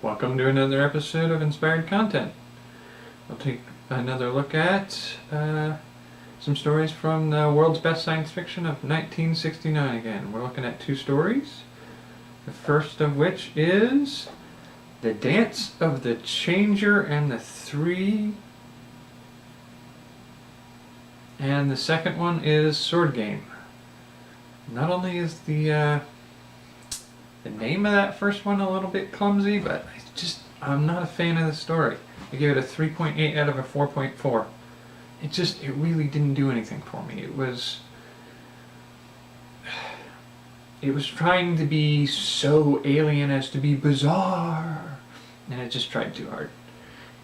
Welcome to another episode of Inspired Content. I'll take another look at some stories from the world's best science fiction of 1969 again. We're looking at two stories. The first of which is The Dance of the Changer and the Three. And the second one is Sword Game. Not only is the name of that first one a little bit clumsy, but I'm not a fan of the story. I gave it a 3.8 out of a 4.4. It really didn't do anything for me. It was trying to be so alien as to be bizarre, and it just tried too hard.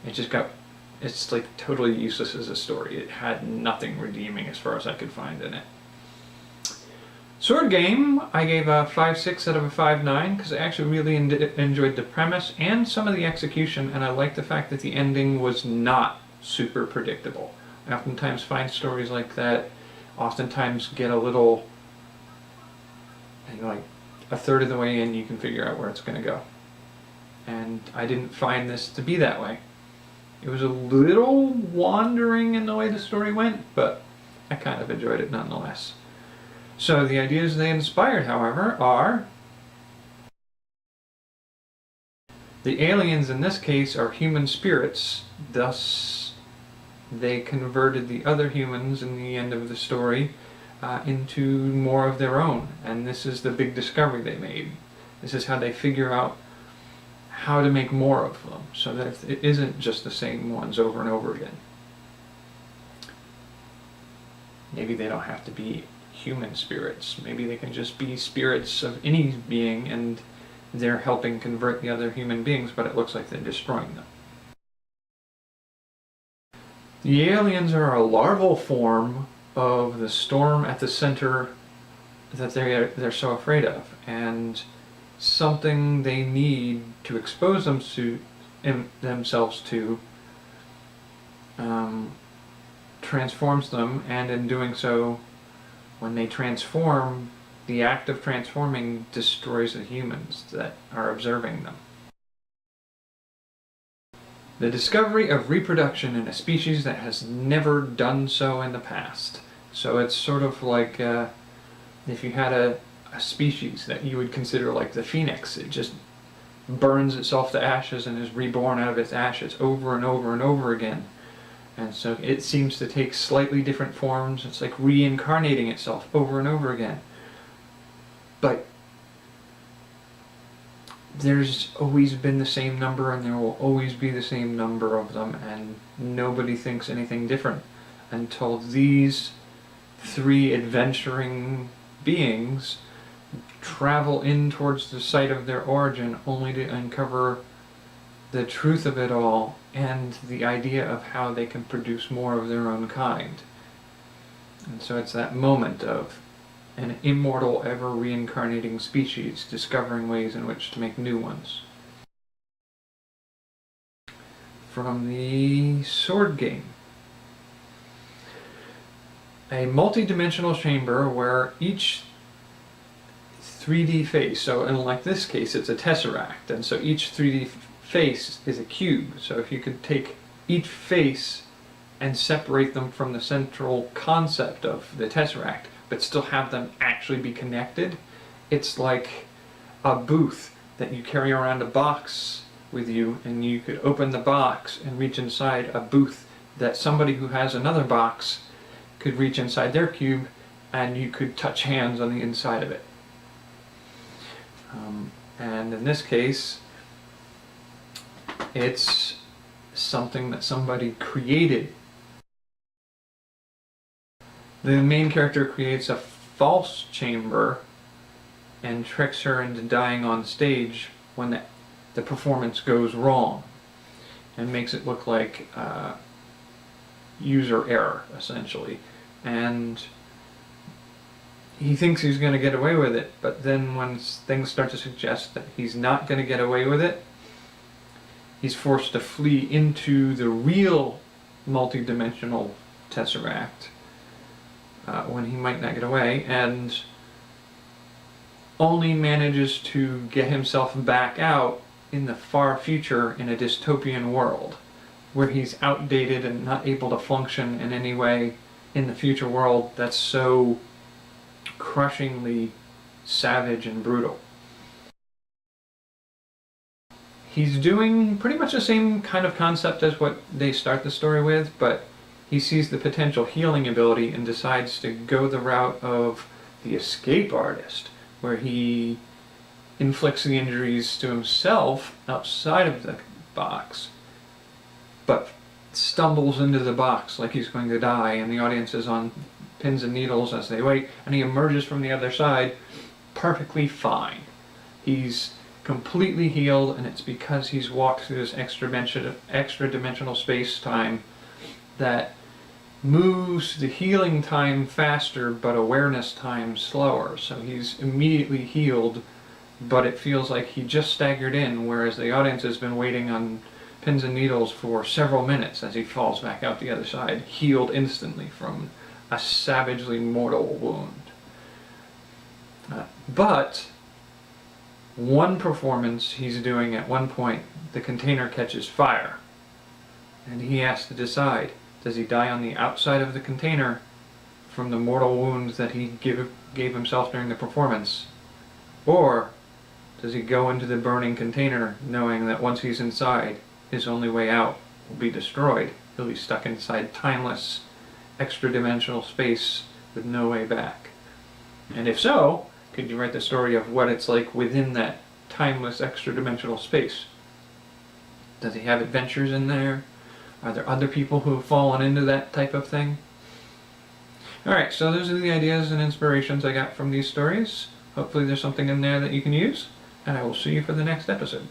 It's like totally useless as a story. It had nothing redeeming as far as I could find in it. Sword Game, I gave a 5.6 out of a 5.9 because I actually really enjoyed the premise and some of the execution, and I liked the fact that the ending was not super predictable. I oftentimes find stories like that oftentimes get a little, like a third of the way in you can figure out where it's going to go. And I didn't find this to be that way. It was a little wandering in the way the story went, but I kind of enjoyed it nonetheless. So the ideas they inspired, however, are the aliens in this case are human spirits, thus they converted the other humans in the end of the story into more of their own, and this is the big discovery they made. This is how they figure out how to make more of them, so that it isn't just the same ones over and over again. Maybe they don't have to be human spirits. Maybe they can just be spirits of any being, and they're helping convert the other human beings, but it looks like they're destroying them. The aliens are a larval form of the storm at the center that they're so afraid of, and something they need to expose themselves to transforms them, and in doing so, when they transform, the act of transforming destroys the humans that are observing them. The discovery of reproduction in a species that has never done so in the past. So it's sort of like if you had a species that you would consider like the phoenix. It just burns itself to ashes and is reborn out of its ashes over and over and over again. And so it seems to take slightly different forms. It's like reincarnating itself over and over again. But there's always been the same number, and there will always be the same number of them, and nobody thinks anything different until these three adventuring beings travel in towards the site of their origin, only to uncover the truth of it all and the idea of how they can produce more of their own kind. And so it's that moment of an immortal, ever reincarnating species discovering ways in which to make new ones. From the Sword Game. A multi-dimensional chamber where each 3D face, so in like this case it's a tesseract, and so each 3D face is a cube. So if you could take each face and separate them from the central concept of the tesseract, but still have them actually be connected, it's like a booth that you carry around a box with you, and you could open the box and reach inside a booth that somebody who has another box could reach inside their cube, and you could touch hands on the inside of it. And in this case, it's something that somebody created. The main character creates a false chamber and tricks her into dying on stage when the performance goes wrong, and makes it look like user error, essentially. And he thinks he's going to get away with it, but then when things start to suggest that he's not going to get away with it, he's forced to flee into the real multi-dimensional tesseract when he might not get away, and only manages to get himself back out in the far future in a dystopian world where he's outdated and not able to function in any way in the future world that's so crushingly savage and brutal. He's doing pretty much the same kind of concept as what they start the story with, but he sees the potential healing ability and decides to go the route of the escape artist, where he inflicts the injuries to himself outside of the box, but stumbles into the box like he's going to die, and the audience is on pins and needles as they wait, and he emerges from the other side perfectly fine. He's completely healed, and it's because he's walked through this extra dimensional space-time that moves the healing time faster but awareness time slower. So he's immediately healed, but it feels like he just staggered in, whereas the audience has been waiting on pins and needles for several minutes as he falls back out the other side, healed instantly from a savagely mortal wound. But one performance he's doing at one point, the container catches fire, and he has to decide, does he die on the outside of the container from the mortal wounds that he gave himself during the performance, or does he go into the burning container knowing that once he's inside, his only way out will be destroyed? He'll be stuck inside timeless, extra-dimensional space with no way back. And if so, could you write the story of what it's like within that timeless, extra-dimensional space? Does he have adventures in there? Are there other people who have fallen into that type of thing? Alright, so those are the ideas and inspirations I got from these stories. Hopefully there's something in there that you can use, and I will see you for the next episode.